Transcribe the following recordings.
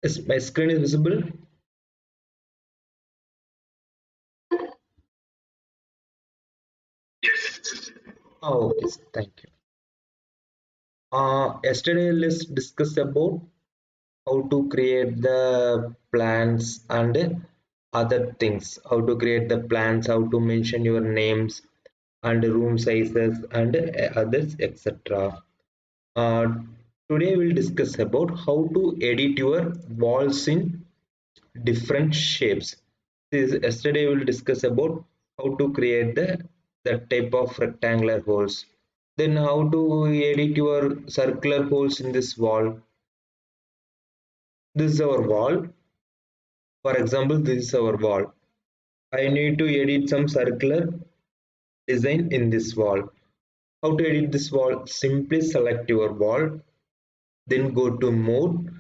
Is my screen is visible? Oh, okay, thank you. Yesterday let's discuss about how to create the plans and other things. How to create the plans, how to mention your names and room sizes and others, etc. Uh, Today we'll discuss about how to edit your walls in different shapes. Yesterday we'll discuss about how to create the type of rectangular holes. Then how to edit your circular holes in this wall. This is our wall. For example, this is our wall. I need to edit some circular design in this wall. How to edit this wall? Simply select your wall, then go to mode,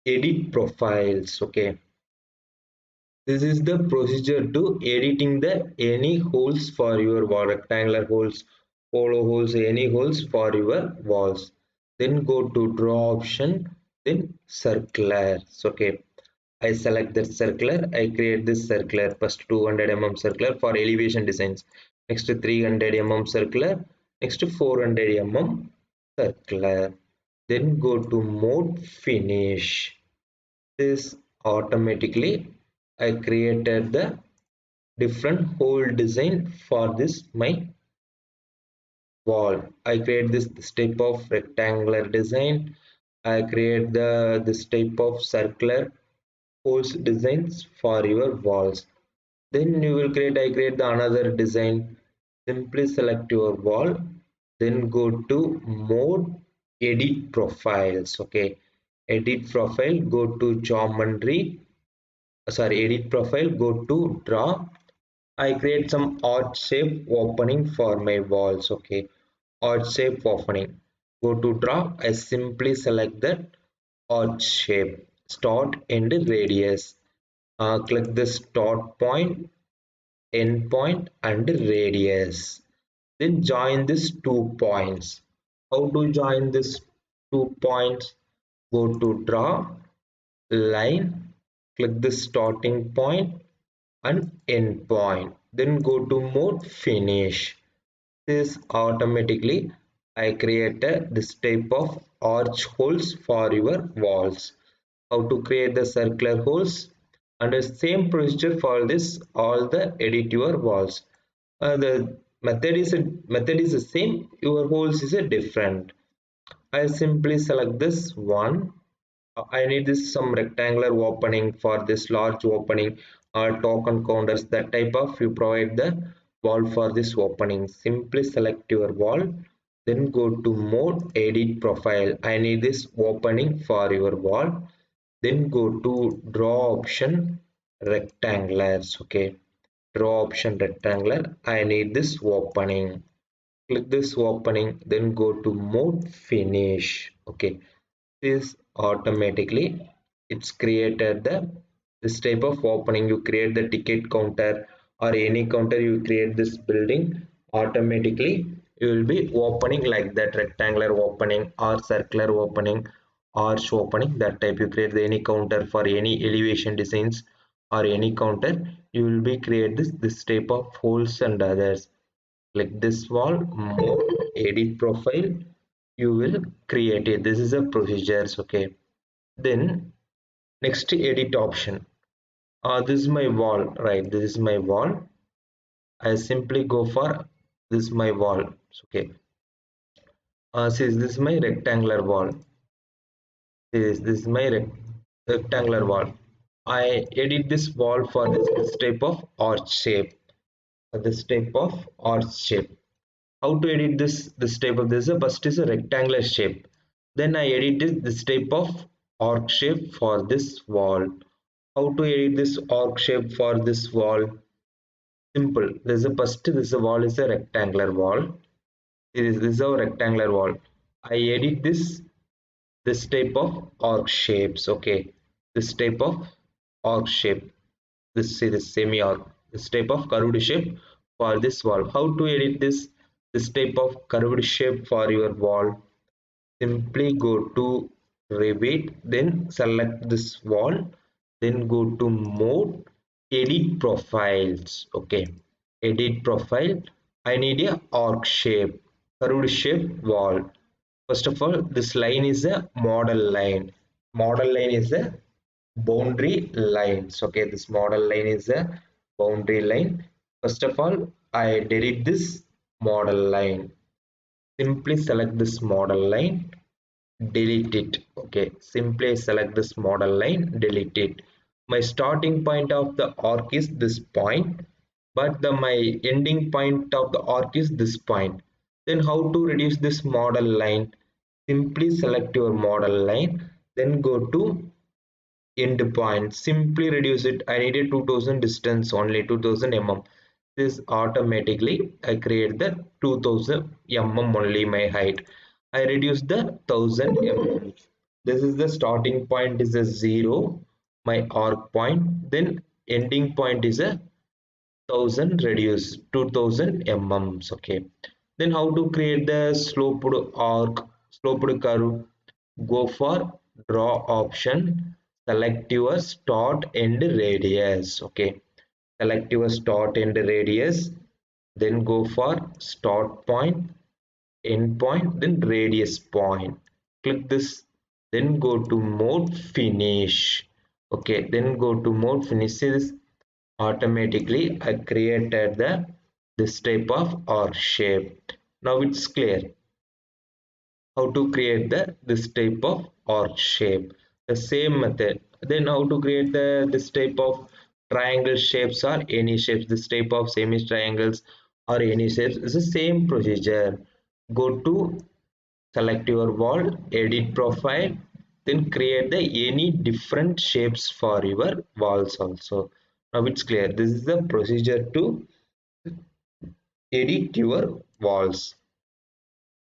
edit profiles. Okay, this is the procedure to editing the any holes for your wall, rectangular holes, hollow holes, any holes for your walls. Then go to draw option, then circulars. Okay, I select that circular. I create this circular. First 200 mm circular for elevation designs. Next 300 mm circular. Next 400 mm circular. Then go to mode finish. This automatically I created the different hole design for this my wall. I create this type of rectangular design. I create this type of circular holes designs for your walls. Then you will create, I create the another design. Simply select your wall, then go to mode, edit profiles. Okay, edit profile, go to geometry, sorry, edit profile, go to draw. I create some odd shape opening for my walls. Okay, odd shape opening, go to draw. I simply select that odd shape, start and radius. Click the start point, end point and radius. Then join these 2 points. How to join these 2 points? Go to draw, line, click the starting point and end point. Then go to mode finish. This automatically I created this type of arch holes for your walls. How to create the circular holes, and the same procedure for this all the edit your walls. The method is the same, your holes is a different. I simply select this one. I need this some rectangular opening for this large opening or token counters, that type of you provide the wall for this opening. Simply select your wall, then go to mode, edit profile. I need this opening for your wall. Then go to draw option, rectangulars. Okay, draw option rectangular. I need this opening. Click this opening, then go to mode finish. Okay, this automatically it's created the this type of opening. You create the ticket counter or any counter, you create this building, automatically you will be opening like that, rectangular opening or circular opening, arch opening, that type. You create any counter for any elevation designs or any counter, you will be create this type of holes and others. Click this wall, mode, edit profile, you will create it. This is a procedures. Okay, then next edit option. This is my wall, right? This is my wall. I simply go for this my wall. Okay, see, this is my rectangular wall. This is my rectangular wall. I edit this wall for this type of arch shape, this type of arch shape. How to edit this type of, this is a first is a rectangular shape, then I edited this type of arc shape for this wall. How to edit this arc shape for this wall? Simple. This is a first, this wall is a rectangular wall. This is a rectangular wall. I edit this type of arc shapes. Okay, this type of arc shape, this, see, this semi arc, this type of curved shape for this wall. How to edit this type of curved shape for your wall? Simply go to repeat, then select this wall, then go to mode, edit profiles. Okay, edit profile. I need a arc shape, curved shape wall. First of all, this line is a model line. Model line is a boundary lines. Okay, this model line is a boundary line. First of all, I delete this model line. Simply select this model line, delete it. Okay, simply select this model line, delete it. My starting point of the arc is this point, but my ending point of the arc is this point. Then how to reduce this model line? Simply select your model line, then go to end point, simply reduce it. I needed 2000 distance, only 2000 mm. This automatically I create the 2000 mm only my height. I reduce the 1000 mm. This is the starting point is a 0, my arc point, then ending point is a 1000 reduce 2000 mm. Okay, then how to create the sloped arc, sloped curve? Go for draw option, select your start end radius. Okay, select your start end radius, then go for start point, end point, then radius point. Click this, then go to mode finish. Okay, then go to mode finish. See this, automatically I created the this type of arc shape. Now it's clear how to create this type of arc shape. The same method. Then how to create this type of triangle shapes or any shapes, this type of semi triangles or any shapes is the same procedure. Go to select your wall, edit profile, then create the any different shapes for your walls also. Now it's clear, this is the procedure to edit your walls.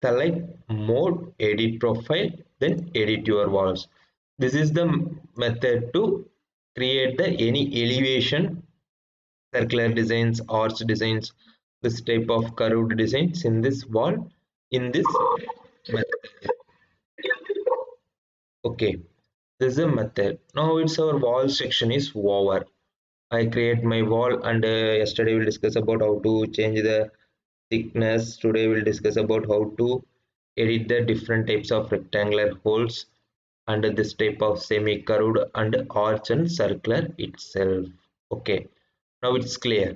Select mode, edit profile, then edit your walls. This is the method to create the any elevation, circular designs, arch designs, this type of curved designs in this wall, in this method. Okay, this is a method. Now it's our wall section is over. I create my wall, and yesterday we'll discuss about how to change the thickness. Today we'll discuss about how to edit the different types of rectangular holes under this type of semi-curved and arch and circular itself. Okay, now it's clear.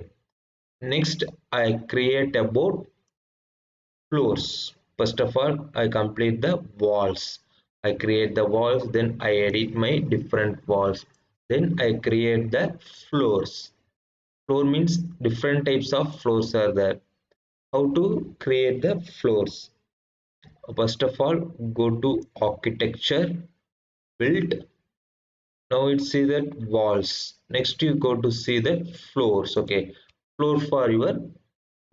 Next, I create about floors. First of all, I complete the walls. I create the walls, then I edit my different walls. Then I create the floors. Floor means different types of floors are there. How to create the floors? First of all, go to architecture, build. Now it's see that walls. Next you go to see the floors. Okay, floor for your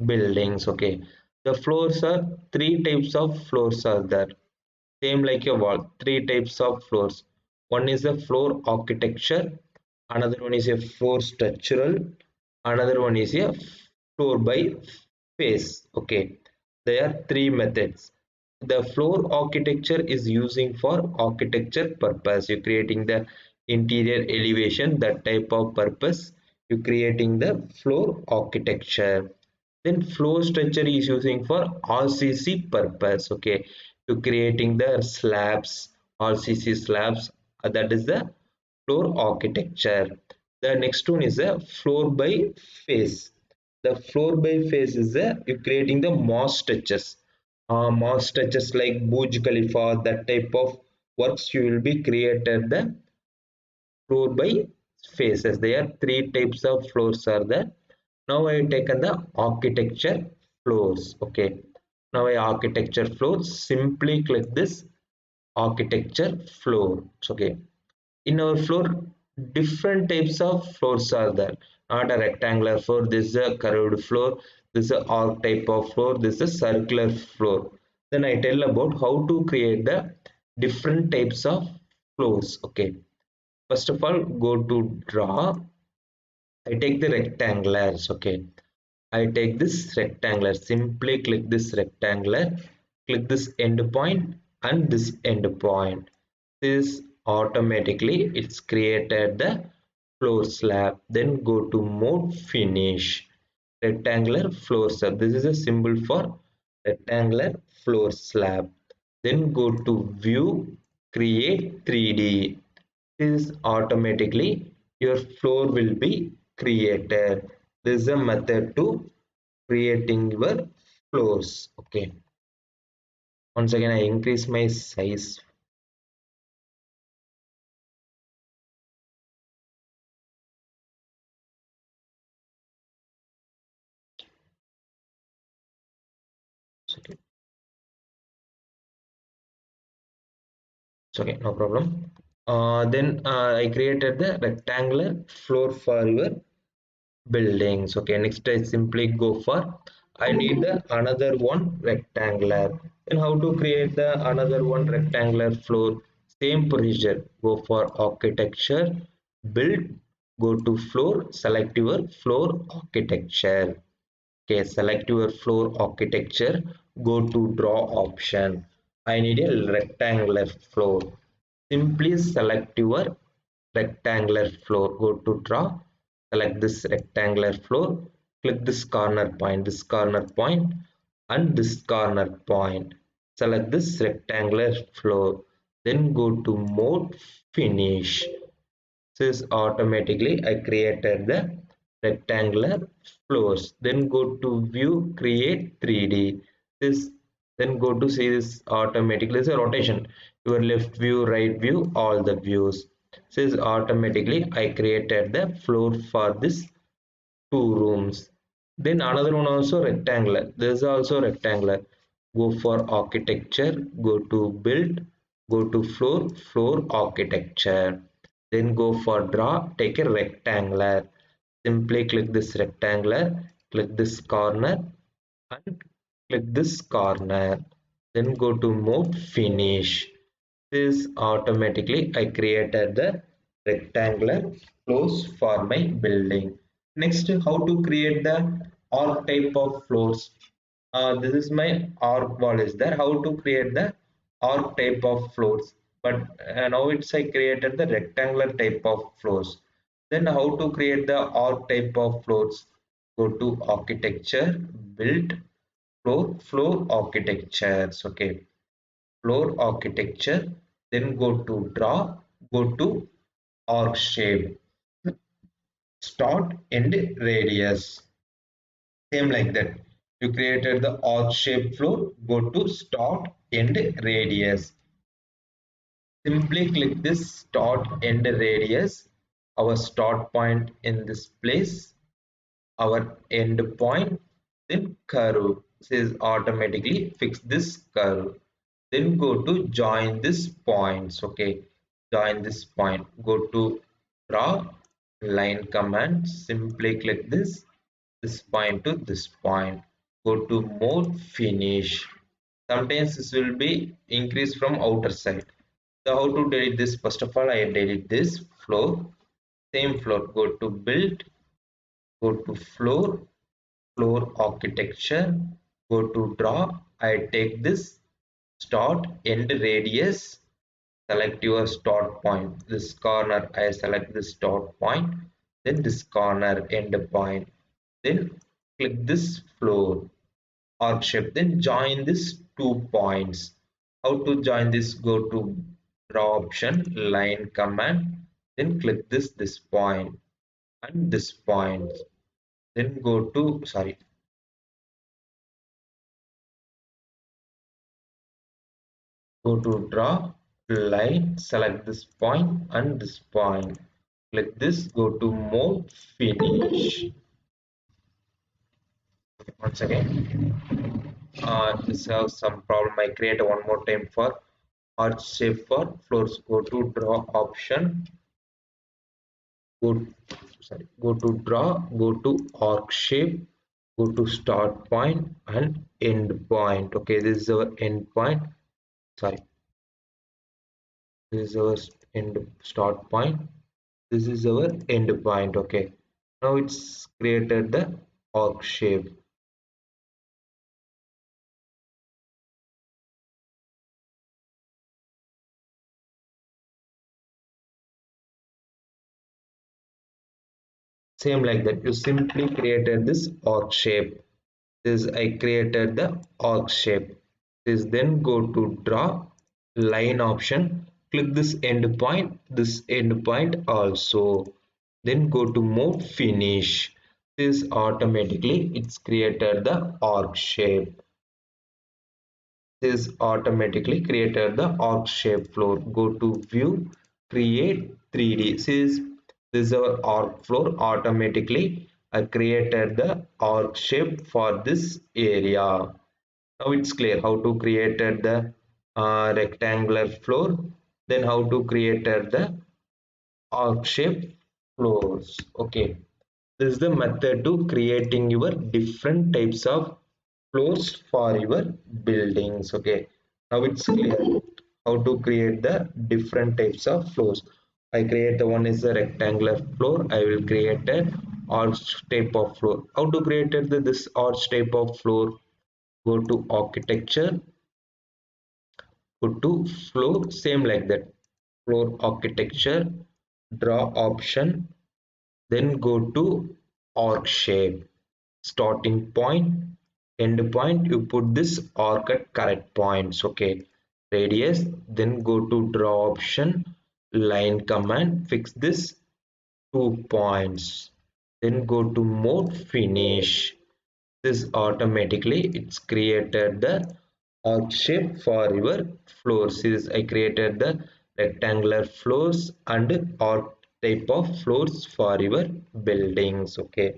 buildings. Okay, the floors are three types of floors are there. Same like a wall. Three types of floors. One is a floor architecture. Another one is a floor structural. Another one is a floor by face. Okay, there are three methods. The floor architecture is using for architecture purpose. You're creating the interior elevation, that type of purpose. You're creating the floor architecture. Then floor structure is using for RCC purpose. Okay, to creating the slabs, RCC slabs. That is the floor architecture. The next one is a floor by face. The floor by face is a you creating the moss structures. Moss structures like Burj Khalifa, that type of works you will be created the floor by faces. There are three types of floors are there. Now I taken the architecture floors. Okay, now I architecture floors, simply click this architecture floor. Okay, in our floor different types of floors are there, not a rectangular floor, this is a curved floor, this is a arc type of floor, this is a circular floor. Then I tell about how to create the different types of floors. Okay, first of all, go to draw. I take the rectangulars. Okay, I take this rectangular, simply click this rectangular, click this end point and this end point. This automatically it's created the floor slab. Then go to mode finish, rectangular floor slab. This is a symbol for rectangular floor slab. Then go to view, create 3D. This automatically your floor will be created. This is a method to creating your floors. Okay, once again I increase my size. Okay, it's okay, no problem. Then I created the rectangular floor for your buildings. Okay, next I simply go for, I need the another one rectangular. Then how to create the another one rectangular floor? Same procedure. Go for architecture, build, go to floor, select your floor architecture. Okay, select your floor architecture, go to draw option. I need a rectangular floor. Simply select your rectangular floor, go to draw, select this rectangular floor, click this corner point and this corner point, select this rectangular floor, then go to mode finish. This automatically I created the rectangular floors. Then go to view, create 3D. This, then go to see this automatically. This is a rotation, your left view, right view, all the views. This automatically I created the floor for this two rooms. Then another one also rectangular. This is also rectangular. Go for architecture, go to build, go to floor, floor architecture. Then go for draw, take a rectangular. Simply click this rectangular, click this corner and click this corner. Then go to mode finish. This automatically I created the rectangular floors for my building. Next, how to create the arc type of floors. This is my arc wall is there. How to create the arc type of floors? But now it's I created the rectangular type of floors. Then how to create the arc type of floors? Go to architecture, build, floor architectures. Okay, floor architecture, then go to draw, go to arc shape, start end radius. Same like that. You created the arc shape floor, go to start end radius. Simply click this start end radius, our start point in this place, our end point, then curve. Says automatically fix this curve. Then go to join this points. Okay, join this point. Go to draw line command. Simply click this point to this point. Go to mode finish. Sometimes this will be increased from outer side. So how to delete this? First of all, I delete this floor. Same floor. Go to build. Go to floor, floor architecture, go to draw. I take this start end radius, select your start point. This corner, I select this start point, then this corner end point. Then click this floor arc shape, then join these 2 points. How to join this? Go to draw option, line command, then click this point and this point. Then go to, sorry, go to draw line, select this point and this point. Click this, go to mode finish. Once again, this has some problem. I create one more time for arch shape for floors. Go to draw option, go go to draw, go to arc shape, go to start point and end point. Okay, this is our end point. Sorry, this is our end start point. This is our end point. Okay, now it's created the arc shape. Same like that, you simply created this arc shape. This I created the arc shape. This then go to draw line option, click this endpoint, this endpoint also, then go to mode finish. This automatically it's created the arc shape. This automatically created the arc shape floor. Go to view, create 3D. This is our arc floor. Automatically I created the arc shape for this area. Now it's clear how to create the rectangular floor, then how to create the arc shape floors. Okay, this is the method to creating your different types of floors for your buildings. Okay, now it's clear how to create the different types of floors. I create the one is a rectangular floor. I will create a arch type of floor. How to create this arch type of floor? Go to architecture, go to floor, same like that, floor architecture, draw option, then go to arc shape, starting point, end point, you put this arc at correct points. Okay, radius, then go to draw option, line command, fix this 2 points, then go to mode finish. This automatically it's created the arc shape for your floors. Is I created the rectangular floors and arc type of floors for your buildings. Okay,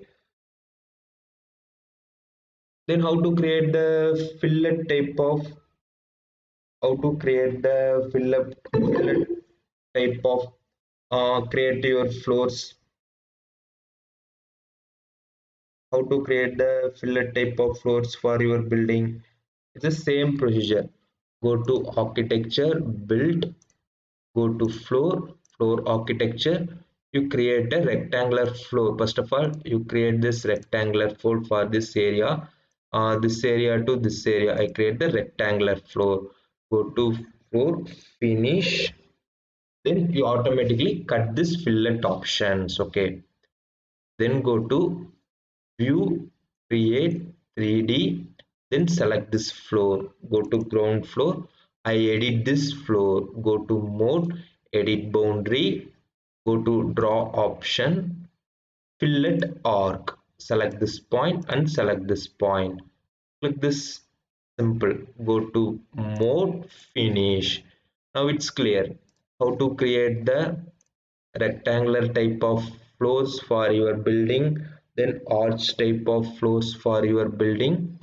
then how to create the fillet type of, how to create the fillet type of create your floors, how to create the fillet type of floors for your building. It's the same procedure. Go to architecture, build, go to floor, floor architecture, you create a rectangular floor. First of all you create this rectangular floor for this area, this area to this area I create the rectangular floor. Go to floor finish, then you automatically cut this fillet options. Okay, then go to view, create 3D, then select this floor, go to ground floor, I edit this floor, go to mode, edit boundary, go to draw option, fillet arc, select this point and select this point, click this, simple, go to mode finish. Now it's clear how to create the rectangular type of floors for your building, then arch type of floors for your building,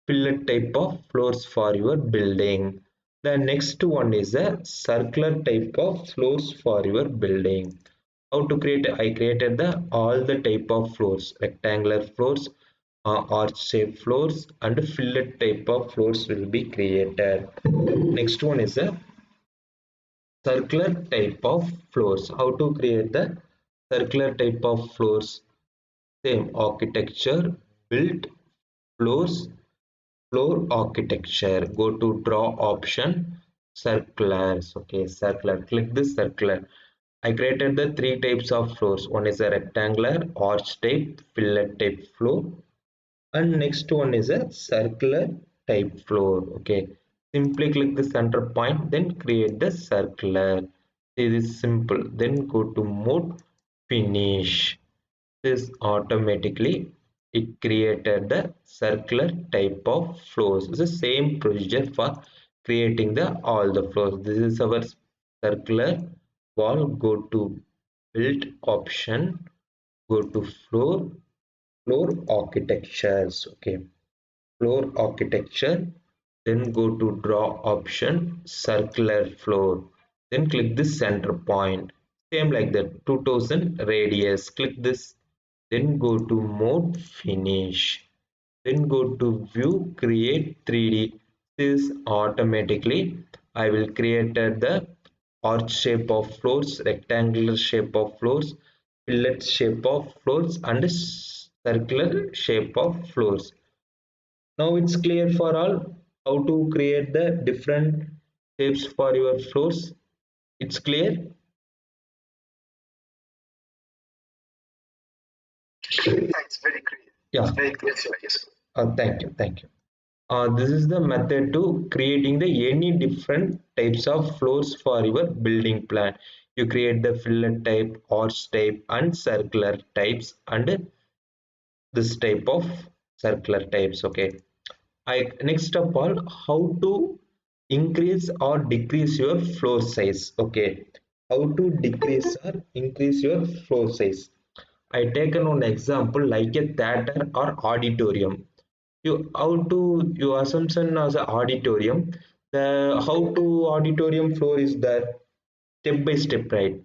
fillet type of floors for your building. The next one is a circular type of floors for your building. How to create? I created the all the type of floors, rectangular floors, arch shape floors and fillet type of floors will be created. Next one is a circular type of floors. How to create the circular type of floors? Same architecture, build, floors, floor architecture, go to draw option, circulars. Okay, circular, click this circular. I created the three types of floors. One is a rectangular, arch type, fillet type floor, and next one is a circular type floor. Okay, simply click the center point, then create the circular. This is simple, then go to mode finish. This automatically it created the circular type of floors. It's the same procedure for creating the all the floors. This is our circular wall. Go to build option, go to floor, floor architectures. Okay, floor architecture, then go to draw option, circular floor, then click this center point, same like that, 2000 radius, click this, then go to mode finish, then go to view, create 3D. This automatically I will create the arch shape of floors, rectangular shape of floors, fillet shape of floors and circular shape of floors. Now it's clear for all how to create the different shapes for your floors. It's clear. It's very great. Yeah. It's very great. Yes. Thank you. This is the method to creating the any different types of floors for your building plan. You create the fillet type, arch type, and circular types, and this type of circular types. Okay. I next of all, how to increase or decrease your floor size. Okay. How to decrease or increase your floor size. I taken one example like a theater or auditorium. You how to your assumption as an auditorium. The how to auditorium floor is that step by step, right?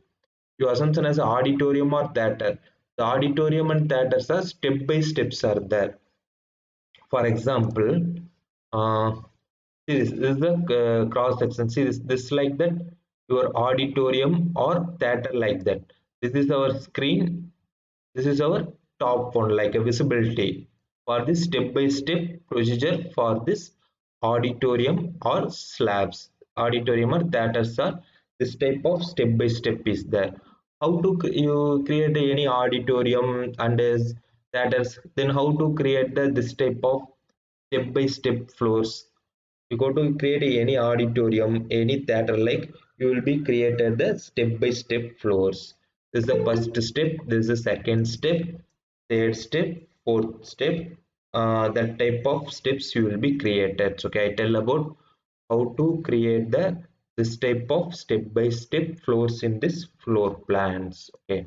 Your assumption as an auditorium or theater. The auditorium and theaters are step by steps are there. For example, uh, this is the cross section. See this like that. Your auditorium or theater like that. This is our screen. This is our top one, like a visibility for this step-by-step procedure for this auditorium or slabs. Auditorium or theaters are this type of step-by-step is there. How to you create any auditorium and theaters? Then how to create this type of step-by-step floors? You go to create any auditorium, any theater, like you will be created the step by step floors. This is the first step, this is the second step, third step, fourth step. That type of steps you will be created. So, okay, I tell about how to create the this type of step by step floors in this floor plans. Okay,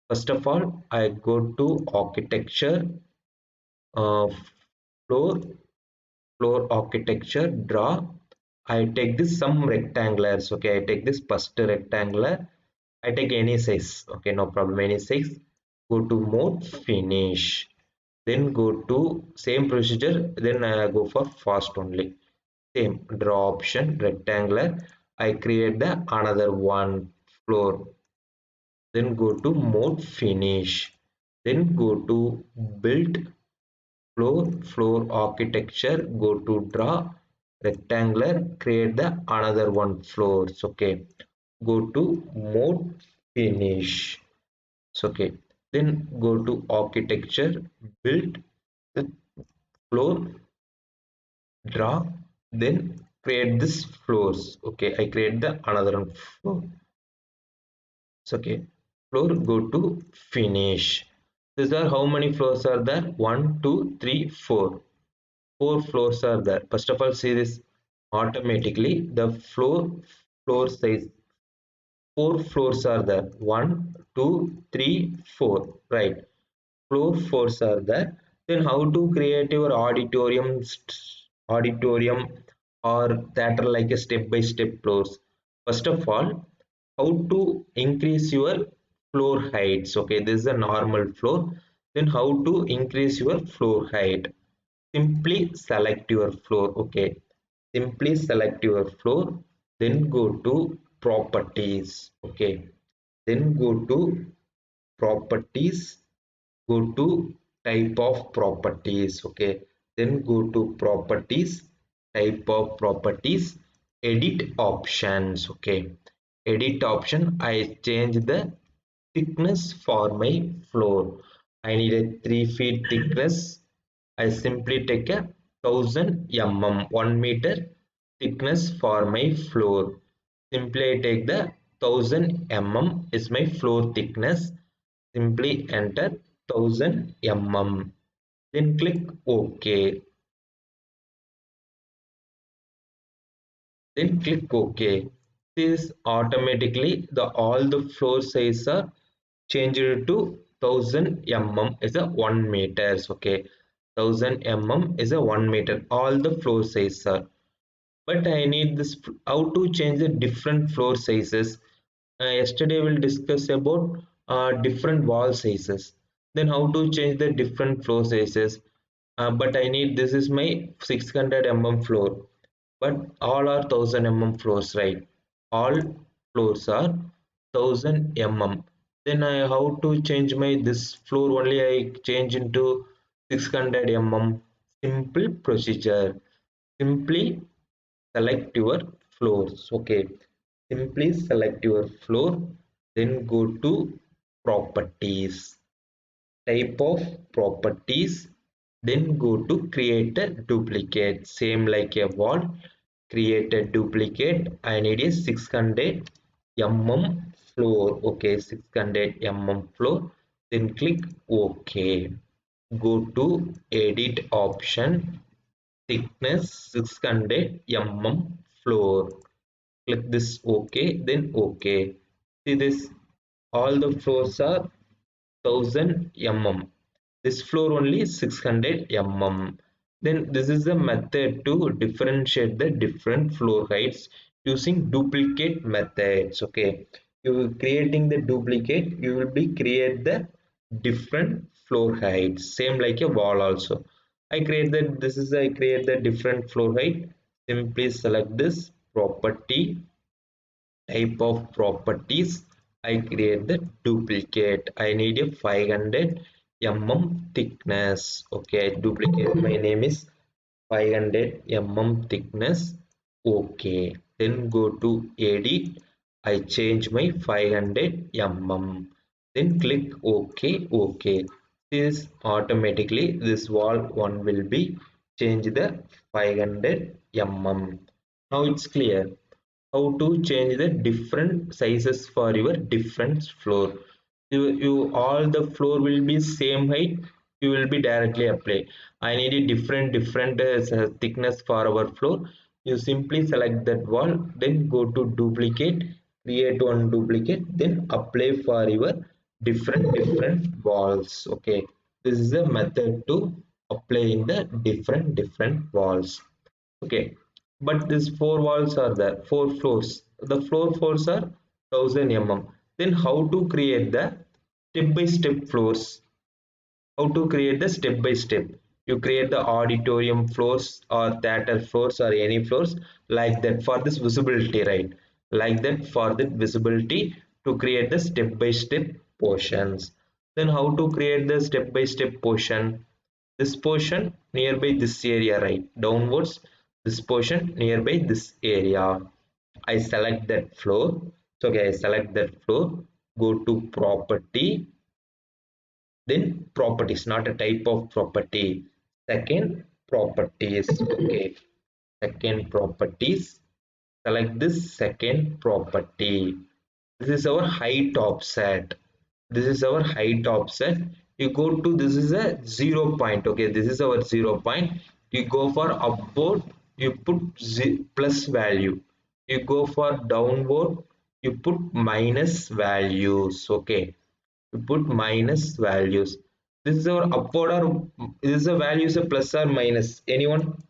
first of all, I go to architecture, uh, floor floor architecture, draw. I take this some rectangulars. Okay, I take this first rectangular. I take any size. Okay, no problem, any size. Go to mode, finish, then go to same procedure, then I go for fast only. Same draw option, rectangular. I create the another one floor, then go to mode, finish, then go to build, floor architecture, go to draw rectangular, create the another one floors. Okay, go to mode, finish. So, okay, then go to architecture, build the floor, draw, then create this floors. Okay, I create the another one floor. So, okay, floor, go to finish. These are how many floors are there? One, two, three, four. Four floors are there. First of all, see this automatically the floor size. Four floors are there. One, two, three, four. Right. Floor fours are there. Then how to create your auditorium or theater like a step by step floors. First of all, how to increase your floor heights. Okay, this is a normal floor. Then how to increase your floor height? Simply select your floor. Okay, simply select your floor, then go to properties. Okay, then go to properties, go to type of properties. Okay, then go to properties, type of properties, edit options. Okay, edit option, I change the thickness for my floor. I need a 3 feet thickness. I simply take a 1000 mm, 1 meter thickness for my floor. Simply I take the 1000 mm is my floor thickness. Simply enter 1000 mm. Then click OK. Then click OK. This automatically the all the floor size are changed to 1000 mm is a 1 meters. Okay, 1000 mm is a 1 meter. All the floor size are. But I need this how to change the different floor sizes. Yesterday we'll discuss about different wall sizes. Then how to change the different floor sizes. But I need this is my 600 mm floor, but all are 1000 mm floors, right? All floors are 1000 mm. Then I how to change my this floor only I change into 600 mm. Simple procedure. Simply select your floors. Okay, simply select your floor, then go to properties. type of properties, then go to create a duplicate, same like a wall, create a duplicate. I need a 600 mm floor. Okay, 600 mm floor, then click OK. Go to edit option, thickness 600 mm floor, click this OK, then OK. See this, all the floors are 1000 mm, this floor only 600 mm. Then this is the method to differentiate the different floor heights using duplicate methods. Okay, you creating the duplicate, you will be create the different floor heights, same like a wall also. I create that, this is I create the different floor height. Simply select this property, type of properties, I create the duplicate. I need a 500 mm thickness. Okay, I duplicate, my name is 500 mm thickness. Okay, then go to edit, I change my 500 mm, then click OK. OK, this automatically this wall one will be change the 500 mm. Now it's clear how to change the different sizes for your different floor. You all the floor will be same height, you will be directly apply. I need a different thickness for our floor. You simply select that wall, then go to duplicate, create one duplicate, then apply for your different walls. Okay, this is a method to apply in the different walls. Okay, but these four walls are there, four floors, the floors are 1000 mm. Then how to create the step by step floors? How to create the step by step? You create the auditorium floors or theater floors or any floors, like that for this visibility, right? Like that for the visibility, to create the step by step portions. Then how to create the step by step portion? This portion nearby this area, right downwards, this portion nearby this area, I select that floor. So okay, I select that floor, go to property, then properties, not a type of property, second properties. Okay, second properties, select this second property. This is our height offset, this is our height offset. You go to, this is a 0 point. Okay, this is our 0 point. You go for upward, you put plus value. You go for downward, you put minus values. Okay, you put minus values. This is our upward, or is the value is a plus or minus, anyone?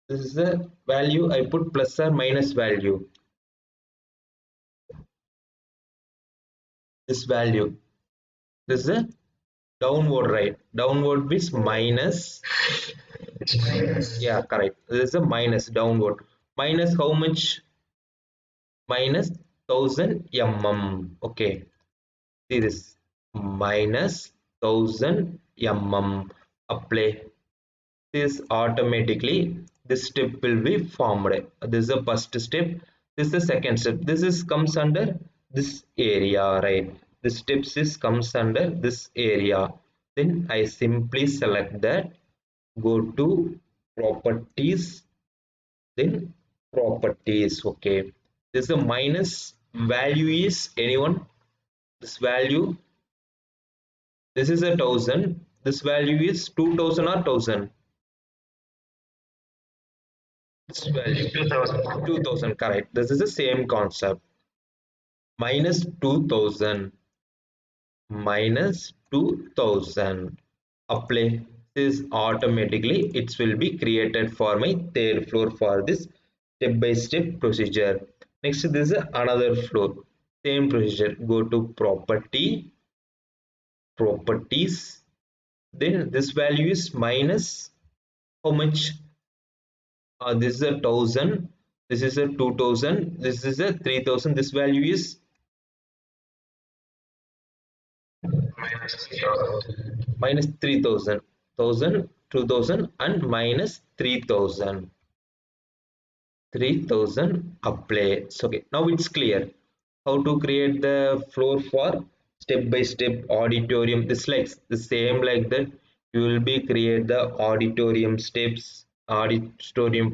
This is the value, I put plus or minus value, this value. This is a downward, right? Downward is minus. Yeah, correct. This is a minus downward. Minus how much? Minus 1000 mm. Okay. See this. Minus 1000 mm. Apply. This automatically, this step will be formed. This is the first step. This is the second step. This is comes under this area, right? This steps is comes under this area. Then I simply select that, go to properties, then properties. Okay, this is a minus value is, anyone? This value, this is a 1000, this value is 2000 or 1000. This value 2000, correct. This is the same concept. Minus 2000, minus 2000, apply. This automatically it will be created for my third floor for this step by step procedure. Next, this is another floor, same procedure. Go to property, properties, then this value is minus how much? This is a 1000, this is a 2000, this is a 3000, this value is minus 3000, 1000, 2000 and minus 3000. 3000, apply. So okay, now it's clear how to create the floor for step by step auditorium, this like the same like that. You will be create the auditorium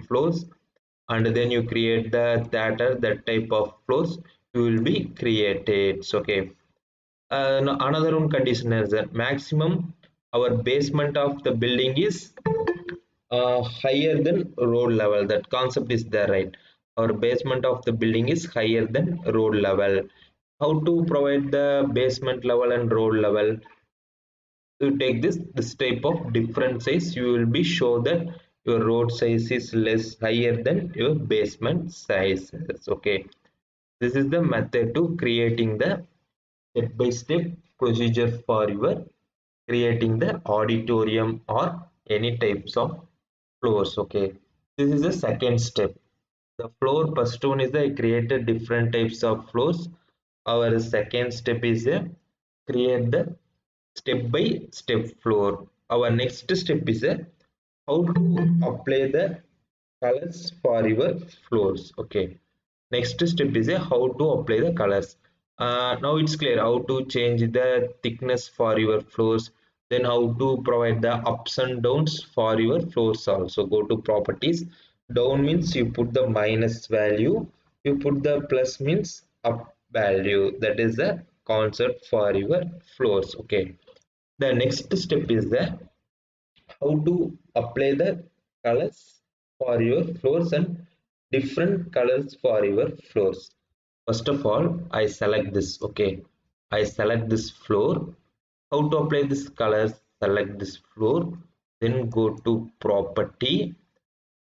floors, and then you create the theater, that type of floors you will be created. So, okay. Another one condition is that maximum our basement of the building is higher than road level. That concept is there, right? Our basement of the building is higher than road level. How to provide the basement level and road level? You take this type of different size, you will be show that your road size is less higher than your basement size. Okay, this is the method to creating the step by step procedure for your creating the auditorium or any types of floors. Okay, this is the second step. The floor first one is I created different types of floors. Our second step is a create the step by step floor. Our next step is a how to apply the colors for your floors. Okay, next step is a how to apply the colors. Now it's clear how to change the thickness for your floors, then how to provide the ups and downs for your floors. Also go to properties. Down means you put the minus value, you put the plus means up value. That is the concept for your floors. Okay, the next step is the how to apply the colors for your floors and different colors for your floors. First of all, I select this. Okay, I select this floor. How to apply this colors? Select this floor, then go to property,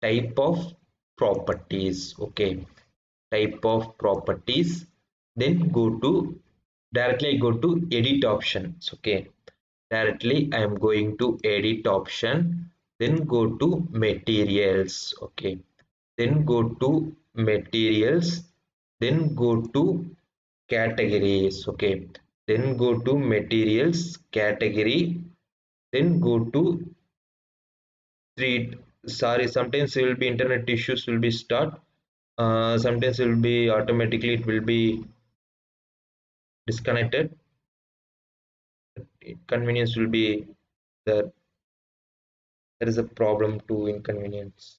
type of properties. Okay, type of properties, then go to directly go to edit options. Okay, directly I am going to edit option, then go to materials. Okay, then go to materials, then go to categories. Okay, then go to materials category, then go to three. Sorry, sometimes there will be internet issues will be start. Sometimes it will be automatically it will be disconnected. Inconvenience will be there. There is a problem to inconvenience.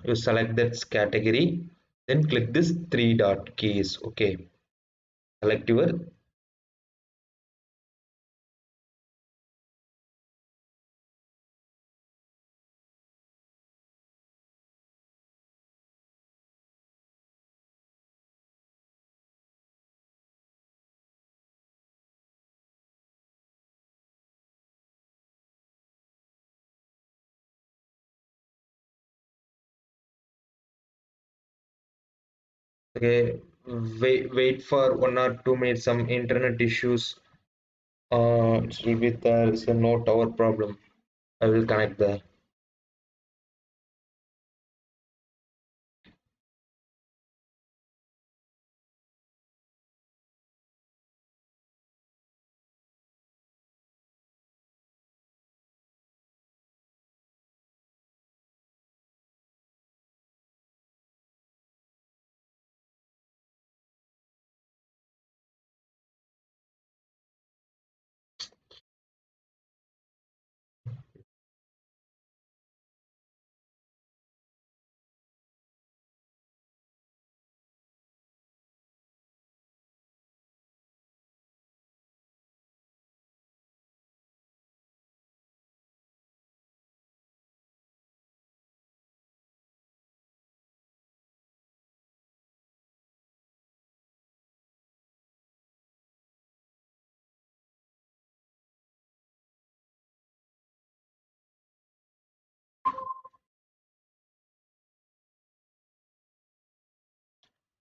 You select that category, then click this three dot keys. Okay, select your okay. Wait for 1 or 2 minutes. Some internet issues. It will be there. It's a no tower problem. I will connect there.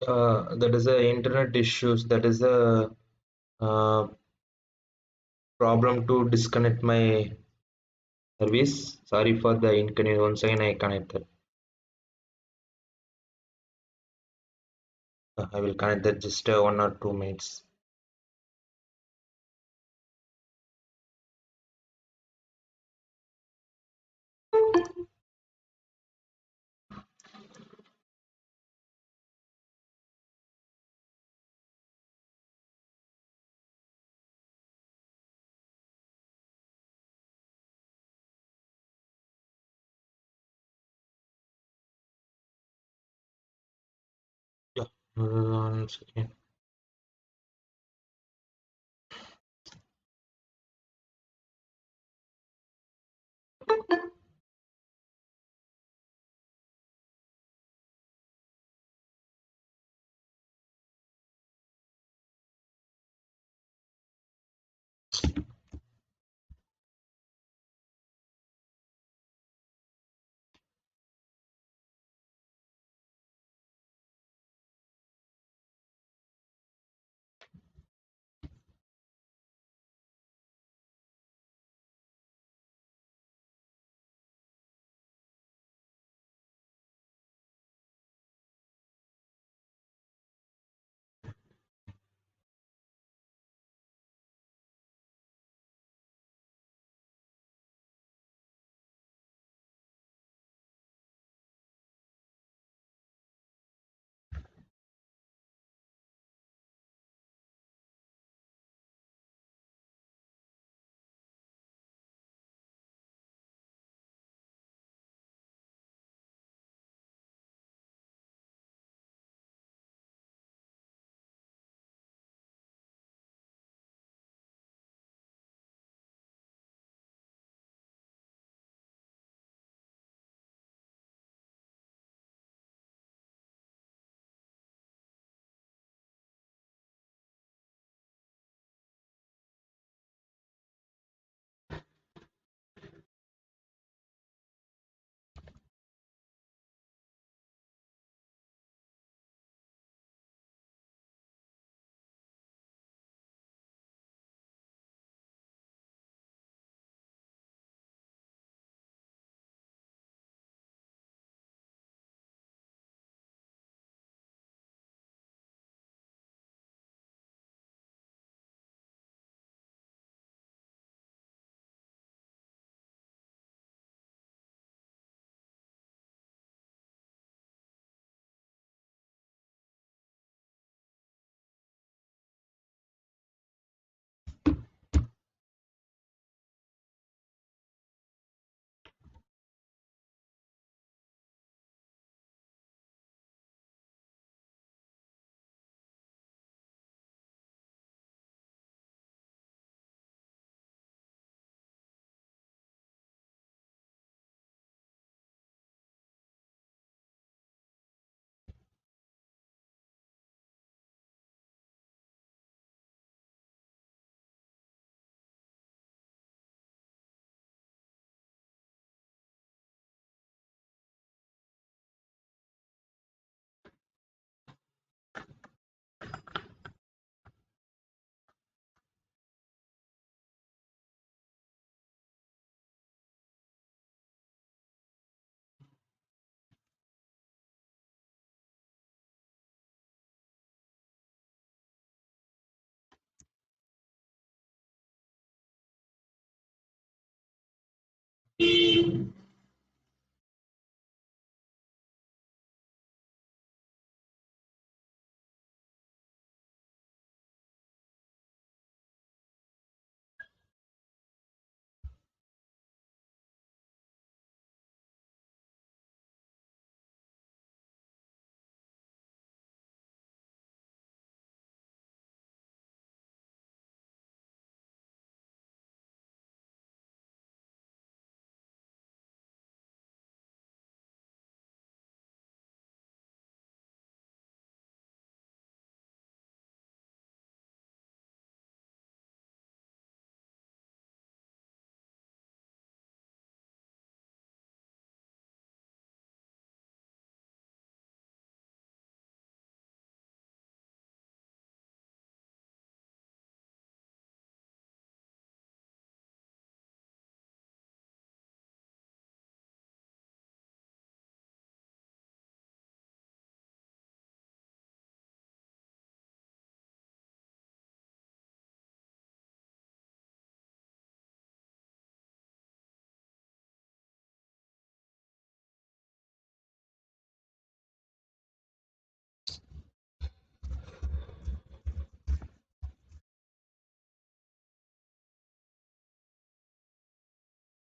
That is a internet issues. That is a uh, problem to disconnect my service. Sorry for the inconvenience. Once again, I connected. I will connect that just 1 or 2 minutes. One second.